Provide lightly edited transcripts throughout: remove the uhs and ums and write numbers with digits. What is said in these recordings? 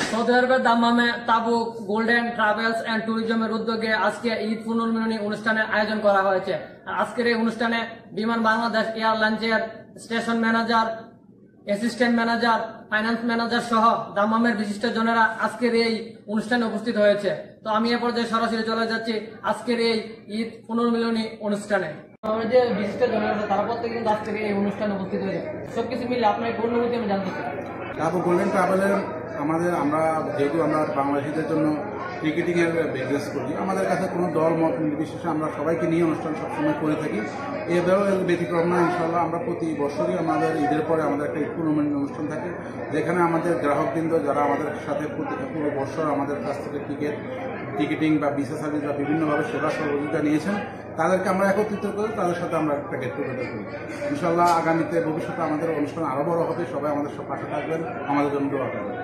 Saudi আরবের দাম্মামে তাবুক golden travels and ট্যুরিজমের উদ্যোগে আজকে ঈদ পুনর্মিলনী অনুষ্ঠানের আয়োজন করা হয়েছে। আজকের এই অনুষ্ঠানে বিমান বাংলাদেশ এয়ারলাইন্সের station manager, assistant manager, finance manager সহ দাম্মামের বিশিষ্ট জনেরা আজকের এই অনুষ্ঠানে উপস্থিত হয়েছে। তো আমি এ পর্যায়ে সরাসরি চলে যাচ্ছি আজকের এই ঈদ পুনর্মিলনী অনুষ্ঠানে। আমাদের যে বিশিষ্ট জনেরা তারা প্রত্যেকে কিন্তু আজকের এই অনুষ্ঠানে উপস্থিত হয়েছে। সবকিছু মিলে আপনার অনুভূতি আমি জানতে চাই। তাবুক গোল্ডেন ট্রাভেলের আমরা যেহেতু আমরা বাংলাদেশিদের জন্য টিকিটিংয়ের বিজনেস করি, আমাদের কাছে কোনো দল মত নির্বিশেষে আমরা সবাইকে নিয়ে অনুষ্ঠান সবসময় করে থাকি। এবারও এর ব্যতিক্রম না, ইনশাল্লাহ আমরা প্রতি বছরই আমাদের ঈদের পরে আমাদের একটা ঈদ পুনর্মিলনী অনুষ্ঠান থাকে, যেখানে আমাদের গ্রাহকবৃন্দ যারা আমাদের সাথে পুরো বছর আমাদের কাছ থেকে টিকিটিং বা ভিসা সার্ভিস বা বিভিন্নভাবে সেবা সহযোগিতা নিয়েছেন, তাদেরকে আমরা একত্রিত করে তাদের সাথে আমরা একটা গেট টুগেদার করি। ইনশাল্লাহ আগামীতে ভবিষ্যতে আমাদের অনুষ্ঠান আরও বড় হবে, সবাই আমাদের সব পাশে থাকবেন, আমাদের জন্য দোয়া করবেন।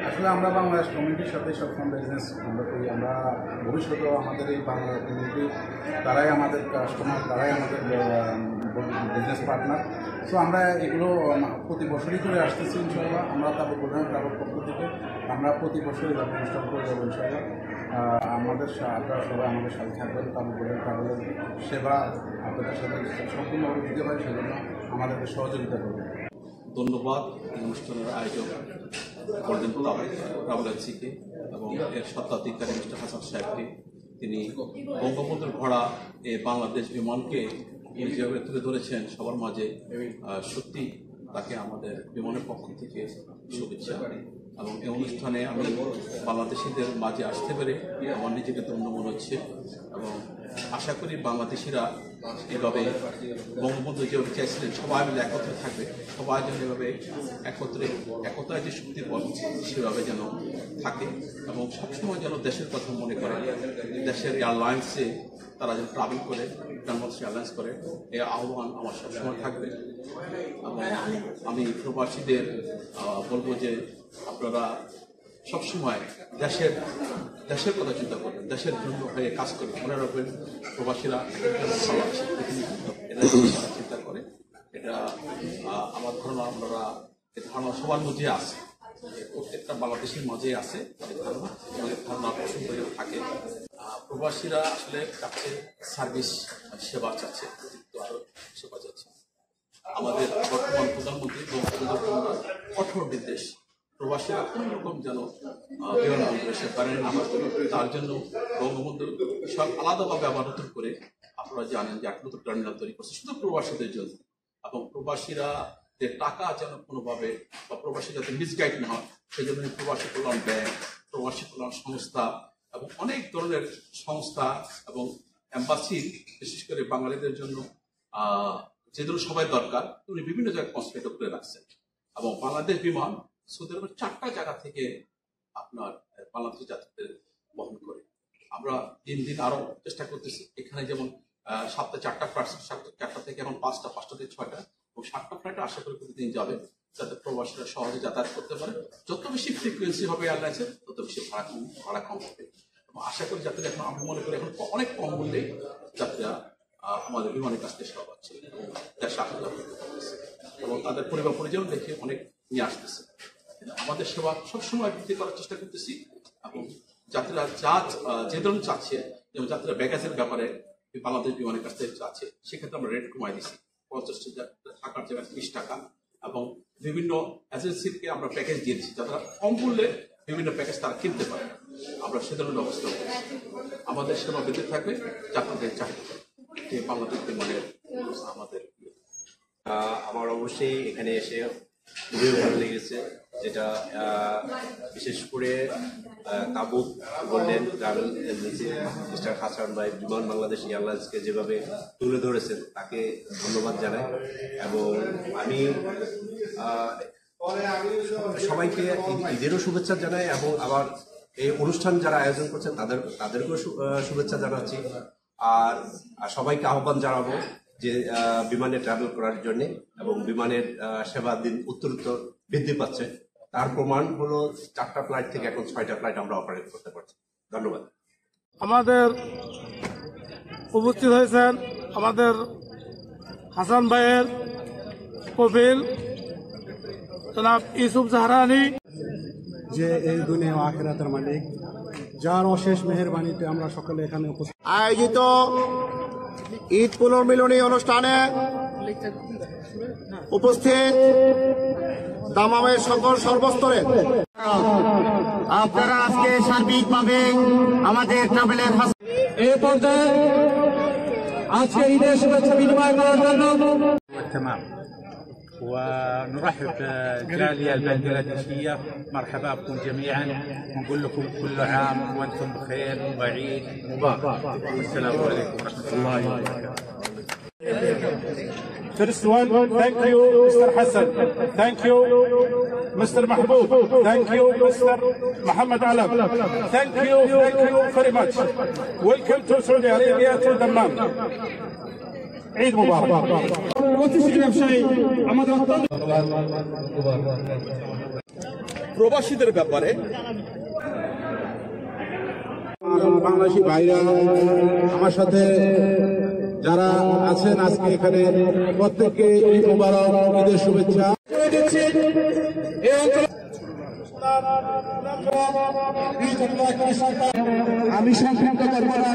আসলে আমরা বাংলাদেশ কমিউনিটির সাথে সবসময় বিজনেস আমরা করি। আমরা ভবিষ্যতেও আমাদের এই বাংলা কমিউনিটি তারাই আমাদের কাস্টমার, তারাই আমাদের বিজনেস পার্টনার। সো আমরা এগুলো প্রতি বছরই করে আসতেছি ইনশাল্লাহ। আমরা তারপর গোল্ডেন ট্রাভেল পক্ষ থেকে আমরা প্রতি বছরই অনুষ্ঠান করে যাবো ইনশাল্লাহ। আপনারা সবাই আমাদের সাথে থাকবেন, তারপর গোল্ডেন ট্রাভেলের সেবা আপনাদের সাথে সম্পূর্ণভাবে দিতে পারি, সেজন্য আমাদেরকে সহযোগিতা করবেন। ধন্যবাদ অনুষ্ঠানের আয়োজক গোল্ডেন ট্রাভেল এজেন্সিকে এবং এর স্বত্বাধিকারী মিস্টার হাসান সাহেবকে। তিনি বঙ্গবন্ধুর ঘোড়া এই বাংলাদেশ বিমানকে যেভাবে তুলে ধরেছেন সবার মাঝে, সত্যি তাকে আমাদের বিমানের পক্ষ থেকে শুভেচ্ছা। এবং এই অনুষ্ঠানে আমি বাংলাদেশিদের মাঝে আসতে পেরে আমার নিজেকে ধন্য মনে হচ্ছে এবং আশা করি বাংলাদেশিরা এভাবে বঙ্গবন্ধু যেভাবে চাইছিলেন সবাই মিলে একত্রে থাকবে, সবাই যেন এভাবে একতায় যে শক্তি বল সেভাবে যেন থাকে এবং সবসময় যেন দেশের কথা মনে করে, দেশের এয়ারলাইন্সে তারা যেন ট্রাভেল করে, বাংলাদেশ এয়ারলাইন্স করে, এই আহ্বান আমার সবসময় থাকবে। এবং আমি প্রবাসীদের বলবো যে আপনারা সবসময় দেশের কথা চিন্তা করবেন, দেশের জন্য হয়ে কাজ করবেন। মনে রাখবেন প্রবাসীরা এটা চিন্তা করে, এটা আমার ধারণা আপনারা এই ধারণা সবার মধ্যে আছে, প্রত্যেকটা বাংলাদেশের মাঝে আছে ধারণা পছন্দ থাকে। প্রবাসীরা আসলে চাচ্ছে সার্ভিস, সেবা চাচ্ছে, আরো সেবা চাচ্ছে। আমাদের বর্তমান প্রধানমন্ত্রী কঠোর নির্দেশ, প্রবাসীরা কোন রকম যেন বিমানবন্দরে এসে পারেন না, তার জন্য বঙ্গবন্ধু সব আলাদাভাবে আবার নতুন করে আপনারা জানেন যে একটা নতুন টার্মিনাল তৈরি করছে শুধু প্রবাসীদের জন্য। এবং প্রবাসীরা যে টাকা যেন কোনোভাবে বা প্রবাসী যাতে মিসগাইড না হয় সেজন্য প্রবাসী কল্যাণ ব্যাংক, প্রবাসী কল্যাণ সংস্থা এবং অনেক ধরনের সংস্থা এবং এম্বাসি বিশেষ করে বাঙালিদের জন্য যে ধরনের সবাই দরকার উনি বিভিন্ন জায়গায় কনসেন্ট্রেট করে রাখছেন। এবং বাংলাদেশ বিমান সৌদি আরবের 4টা জায়গা থেকে আপনার বাংলাদেশ যাত্রীদের বহন করে। আমরা দিন দিন আরো চেষ্টা করতেছি, এখানে যেমন সপ্তাহে 4টা ফ্লাইট, 4টা থেকে এখন 5টা থেকে 6টা এবং 7টা ফ্লাইটে আশা করি প্রতিদিন যাবে, যাতে প্রবাসীরা সহজে যাতায়াত করতে পারে। যত বেশি ফ্রিকুয়েন্সি হবে এয়ারলাইন্সের তত বেশি ভাড়া কম হবে এবং আশা করি যাত্রীরা এখন আমি মনে করি এখন অনেক কম মূল্যে যাত্রীরা আমাদের বিমানের কাছ থেকে সেবা পাচ্ছে এবং দেশে আসা যাওয়া করতে পারতেছে এবং তাদের পরিবার পরিজন দেখে অনেক নিয়ে আসতেছে। আমাদের সেবা সবসময় বৃদ্ধি করার চেষ্টা করতেছি এবং যাত্রীরা যে ধরনের চাচ্ছে, যেমন যাত্রীরা ব্যাগেজের ব্যাপারে বাংলাদেশ বিমানের কাছ থেকে চাচ্ছে, সেক্ষেত্রে আমরা রেট কমাই দিচ্ছি 50 টাকার জায়গায় 30 টাকা এবং বিভিন্ন এজেন্সিকে আমরা প্যাকেজ দিয়ে দিচ্ছি যারা কম মূল্যে বিভিন্ন প্যাকেজ তারা কিনতে পারে, আমরা সে ধরনের ব্যবস্থা করছি। আমাদের সেবা বৃদ্ধি থাকবে যাত্রীদের চাহিদা বাংলাদেশ বিমানের। আমার অবশ্যই এখানে এসে খুবই ভালো লেগেছে, যেটা বিশেষ করে Tabuk golden travel agency mister Hasan ভাই বিমান বাংলাদেশ এয়ারলাইন্সকে যেভাবে তুলে ধরেছেন তাকে ধন্যবাদ জানাই। এবং আমি সবাইকে ঈদেরও শুভেচ্ছা জানাই এবং আবার এই অনুষ্ঠান যারা আয়োজন করছেন তাদেরকেও শুভেচ্ছা জানাচ্ছি। আর সবাইকে আহ্বান জানাবো যে বিমানে ট্রাভেল করার জন্য এবং বিমানের সেবা দিন উত্তরোত্তর বৃদ্ধি পাচ্ছে, তার প্রমাণ হলো 4টা ফ্লাইট থেকে এখন 6টা ফ্লাইট আমরা অপারেট করতে পারছি। ধন্যবাদ। আমাদের উপস্থিত হয়েছেন আমাদের হাসান ভাইয়ের কপিল জনাব ইউসুফ জাহরানি, যে এই দুনিয়া ও আখিরাতের মালিক, যার অশেষ মেহেরবানিতে আমরা সকলে এখানে উপস্থিত। আয়োজিত ঈদ পুনর্মিলনী অনুষ্ঠানে উপস্থিত দামামের সকল সর্বস্তরের আপনারা আজকে সার্বিকভাবে আমাদের ট্রাভেলের এই পর্যায়ে আজকে ঈদের শুভেচ্ছা বিনিময় করার জন্য تمام. ونرحب بالجالية البنغلاديشية، مرحبا بكم جميعا، ونقول لكم كل عام وانتم بخير وعيد مبارك. والسلام عليكم ورحمة الله وبركاته. First one, thank you, Mr. Hassan. Thank you, Mr. Mahmoud. Thank you, Mr. Muhammad Alam. Thank you very much. Welcome to Saudi Arabia, to Dammam. Eid মুবারক। প্রবাসীদের ব্যাপারে বাংলাদেশি ভাইরা আমার সাথে যারা আছেন আজকে এখানে, প্রত্যেককে ঈদ মুবারক, ঈদের শুভেচ্ছা। আমি সংক্ষিপ্ত করব না।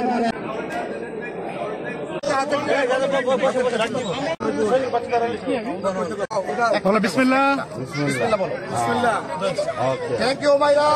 বিসমিল্লাহ। থ্যাংক ইউ ভাইরা।